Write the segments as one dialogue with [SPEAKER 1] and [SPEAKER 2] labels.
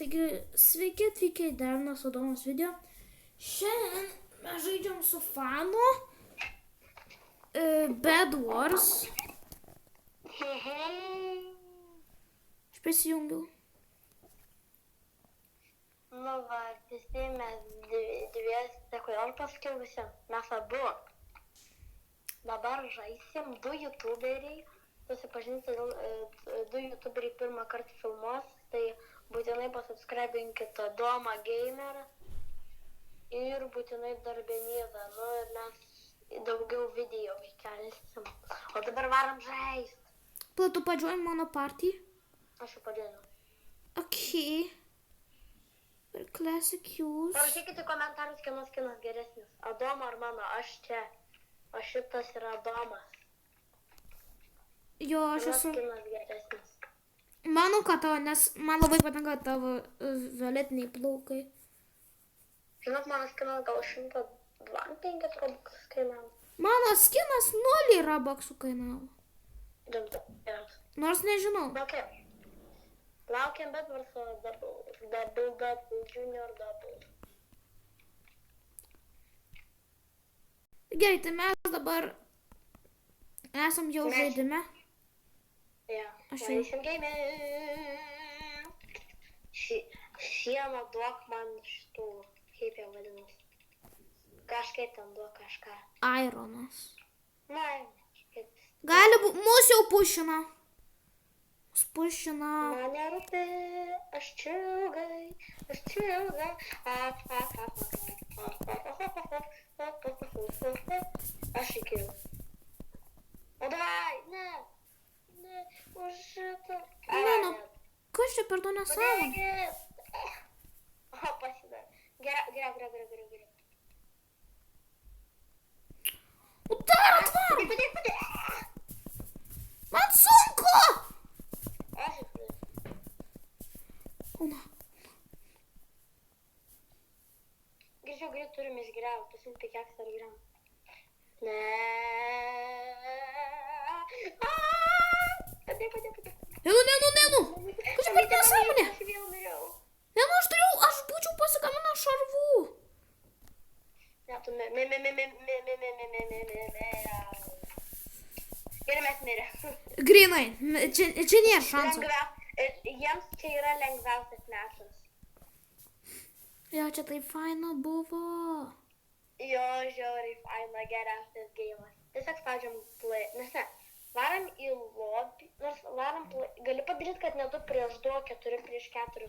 [SPEAKER 1] Taigi, sveiki atvykę į Darnas Adomas video. Šiandien mes žaidžiam su Fanu Bed Wars. Aš prisijungiau.
[SPEAKER 2] Nu va, visi mes dviese, kodėl pasakiau visiems, mes abu. Dabar žaisim du youtuberiai, susipažinsite, du youtuberiai pirmą kartą filmuos, tai būtinai pasubscribinkit Adomą Gamerą ir būtinai dar Benizą, nu ir mes daugiau video įkelsim. O dabar varam žaist.
[SPEAKER 1] Tu padžiuoji mano partį?
[SPEAKER 2] Aš jau padėjau.
[SPEAKER 1] Okay. Ir classic use.
[SPEAKER 2] Parašykite komentarus, kieno skinas geresnis. Adomo ar mano, aš čia. O šitas yra Adomas.
[SPEAKER 1] Jo, aš
[SPEAKER 2] Kieno
[SPEAKER 1] esu.
[SPEAKER 2] skinas geresnis.
[SPEAKER 1] Manau, kad tavo, nes man labai patinka tavo violetiniai plaukai.
[SPEAKER 2] Žinok, mano skinas gal 125 robuxus kainavo.
[SPEAKER 1] Mano skinas 0 robuxų kainavo.
[SPEAKER 2] Rimta.
[SPEAKER 1] Nors nežinau.
[SPEAKER 2] Ok. Laukiam Bedwarso double, junior double.
[SPEAKER 1] Gerai, tai mes dabar esam jau žaidime.
[SPEAKER 2] Ja,
[SPEAKER 1] Aš jau.
[SPEAKER 2] varysim game. Šieno duok man šitų, kaip jau vadinasi. Kažkaip ten duok kažką.
[SPEAKER 1] Ironas.
[SPEAKER 2] Na, kaip.
[SPEAKER 1] Gali būti, mūsų jau pušina. Mūsų pušina.
[SPEAKER 2] Man nerūpi, aš čiulgai. Aš įkėjau. O davai, ne, už šitą.
[SPEAKER 1] Ne, nu, kas čia per to nesąmonė?
[SPEAKER 2] O, pasidavė. Gerai.
[SPEAKER 1] O dar atvar! Man sunku!
[SPEAKER 2] Aš įkėjau.
[SPEAKER 1] O, na.
[SPEAKER 2] Greit turim išgriauti, pasim pikeksą ar griam. Ne. Padėk.
[SPEAKER 1] Ne. Kas čia per nesąmonė?
[SPEAKER 2] Aš vėl miriau.
[SPEAKER 1] Ne, nu, aš būčiau pasigaminęs šarvų.
[SPEAKER 2] Ne, tu Ir mes mirė.
[SPEAKER 1] Grinai, čia nėra šansų.
[SPEAKER 2] Jiems čia yra lengviausias metas.
[SPEAKER 1] Jo, čia taip faina buvo.
[SPEAKER 2] Jo, žiauriai faina, geriausias geimas. Tiesiog spaudžiam play. Nes ne, varam į lobby. Nors varam play. Gali padaryti, kad ne 2 prieš 2, 4 prieš 4.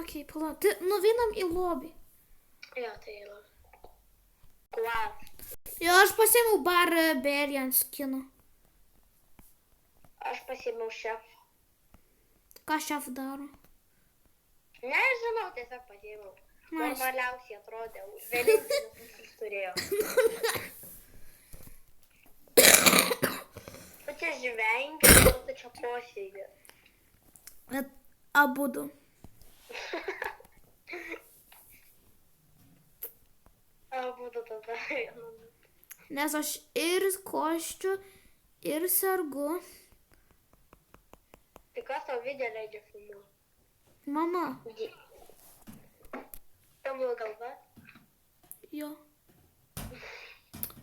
[SPEAKER 1] Ok, palauk. Tai nuvinam į lobby.
[SPEAKER 2] Jo, tai yra. Klas.
[SPEAKER 1] Jo, aš pasiėmiau Barbarian skinu.
[SPEAKER 2] Aš pasiėmiau šef.
[SPEAKER 1] Ką šef daro?
[SPEAKER 2] Nežinau, tiesiog pasiėmiau.
[SPEAKER 1] Nice.
[SPEAKER 2] Normaliausiai atrodė. Vienintelis visus turėjo. Tu čia žvengi, tu čia posėdė.
[SPEAKER 1] Bet abudu.
[SPEAKER 2] Abudu tada.
[SPEAKER 1] Nes aš ir koščiu, ir sergu.
[SPEAKER 2] Tai kas tau video leidžia filmuoti?
[SPEAKER 1] Mama.
[SPEAKER 2] Tavo galva?
[SPEAKER 1] Jo.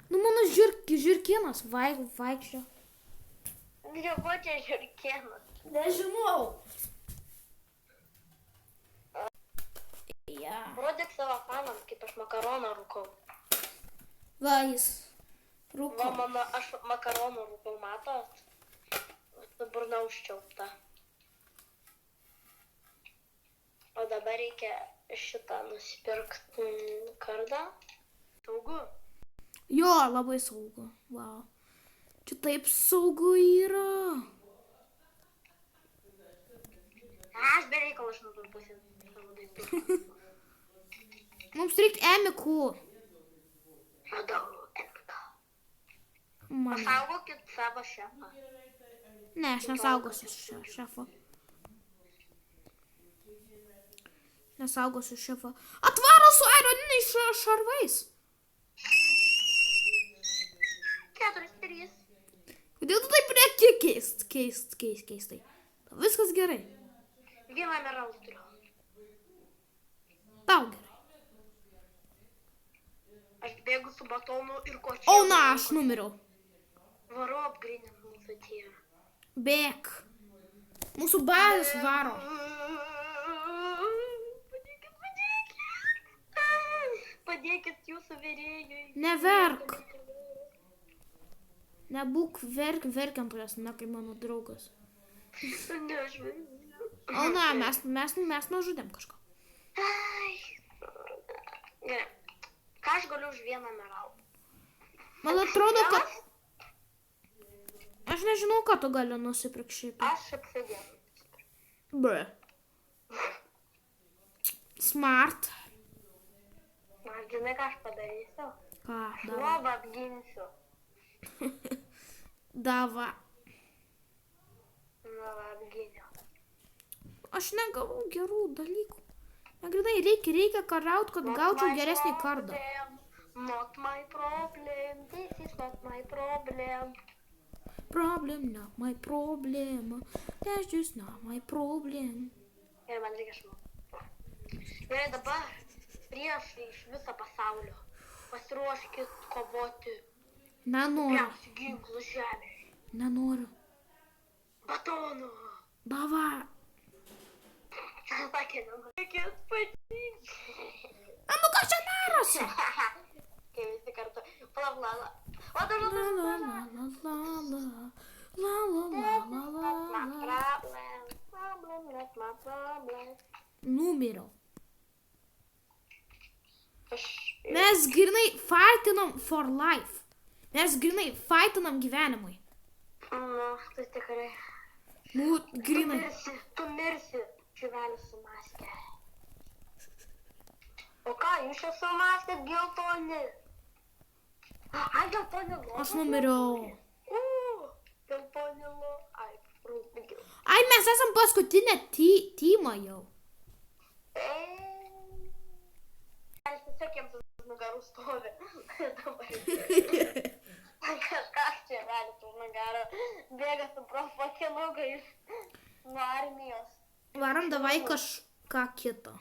[SPEAKER 1] Nu, mano žirkienas vaikščio.
[SPEAKER 2] Dėl ko čia žiurkėnas?
[SPEAKER 1] Nežinau. Ja.
[SPEAKER 2] Rodyk savo fanams, kaip aš makaroną rūkau.
[SPEAKER 1] Va, jis
[SPEAKER 2] Va,
[SPEAKER 1] rūko.
[SPEAKER 2] mama, aš makaroną rūkau, matot? Burna užčiaupta. O dabar reikia šitą nusipirkti kardą. Saugu.
[SPEAKER 1] Jo, labai saugu. Wow. Čia taip saugu yra.
[SPEAKER 2] Aš be reikalo išnaudoju savo daiktų.
[SPEAKER 1] Mums reikia emikų.
[SPEAKER 2] Radau MK.
[SPEAKER 1] Mama.
[SPEAKER 2] Pasaugokit savo šefą.
[SPEAKER 1] Ne, aš nesaugosiu šefo. Nesaugosiu šefo. Atvaro su ironiniais šarvais.
[SPEAKER 2] 4, 3.
[SPEAKER 1] Kodėl tu taip keistai? Viskas gerai.
[SPEAKER 2] Vieną emeraldą turiu.
[SPEAKER 1] Tau gerai.
[SPEAKER 2] Aš bėgu su batonu ir kočiu.
[SPEAKER 1] O, na, aš numiriau.
[SPEAKER 2] Varu apgrynint mūsų tėvą.
[SPEAKER 1] Bėk. Mūsų bazės varo.
[SPEAKER 2] Padėkit jūsų vyrėjui.
[SPEAKER 1] Neverk. Nebūk verkiantojas, ne kaip mano draugas.
[SPEAKER 2] Ne, aš verkiu.
[SPEAKER 1] O, na, mes nužudėm kažką.
[SPEAKER 2] Gerai. Ką aš galiu už vieną emeraldą?
[SPEAKER 1] Man atrodo, kad... Aš nežinau, ką tu gali nusipirkti šiaip.
[SPEAKER 2] Aš apsidėjau.
[SPEAKER 1] Bre. Smart.
[SPEAKER 2] Na, žinai, ką aš padarysiu?
[SPEAKER 1] Ką?
[SPEAKER 2] Lovą apginsiu.
[SPEAKER 1] Dava.
[SPEAKER 2] Lovą apginiau.
[SPEAKER 1] Aš negavau gerų dalykų. Negrinai, reikia kariaut, kad gaučiau geresnį kardą.
[SPEAKER 2] Not my problem. This is not my problem.
[SPEAKER 1] Problem, not my problem. That's just not my problem.
[SPEAKER 2] Ir man reikia šmokti. Gerai, dabar priešai iš viso pasaulio. Pasiruoškit kovoti.
[SPEAKER 1] Nenoriu.
[SPEAKER 2] Stipriausių ginklų žemėje.
[SPEAKER 1] Nenoriu.
[SPEAKER 2] Batonu.
[SPEAKER 1] Dava.
[SPEAKER 2] Sakė, nenorėkit patikti.
[SPEAKER 1] A, nu ką čia darosi?
[SPEAKER 2] Kai visi kartu. Palauk, lala. O dabar
[SPEAKER 1] La la la la la la. La la la la la la. Numiriau. Mes grinai fightinam for life. Mes grinai fightinam gyvenimui.
[SPEAKER 2] Nu, tai tikrai.
[SPEAKER 1] Nu, grinai.
[SPEAKER 2] Tu mirsi, čiuvelis su maske. O ką, jūs čia su maske geltoni? Ai, geltoni lo.
[SPEAKER 1] Aš numiriau.
[SPEAKER 2] Geltoni lo. Ai, rūpigi.
[SPEAKER 1] Ai, mes esam paskutinė teamą jau.
[SPEAKER 2] Aš tiesiog jiems už nugarų stovi. Kažkas čia vėlis už nugarų. Bėga su profakinukais nuo armijos.
[SPEAKER 1] Varam davai kažką kitą.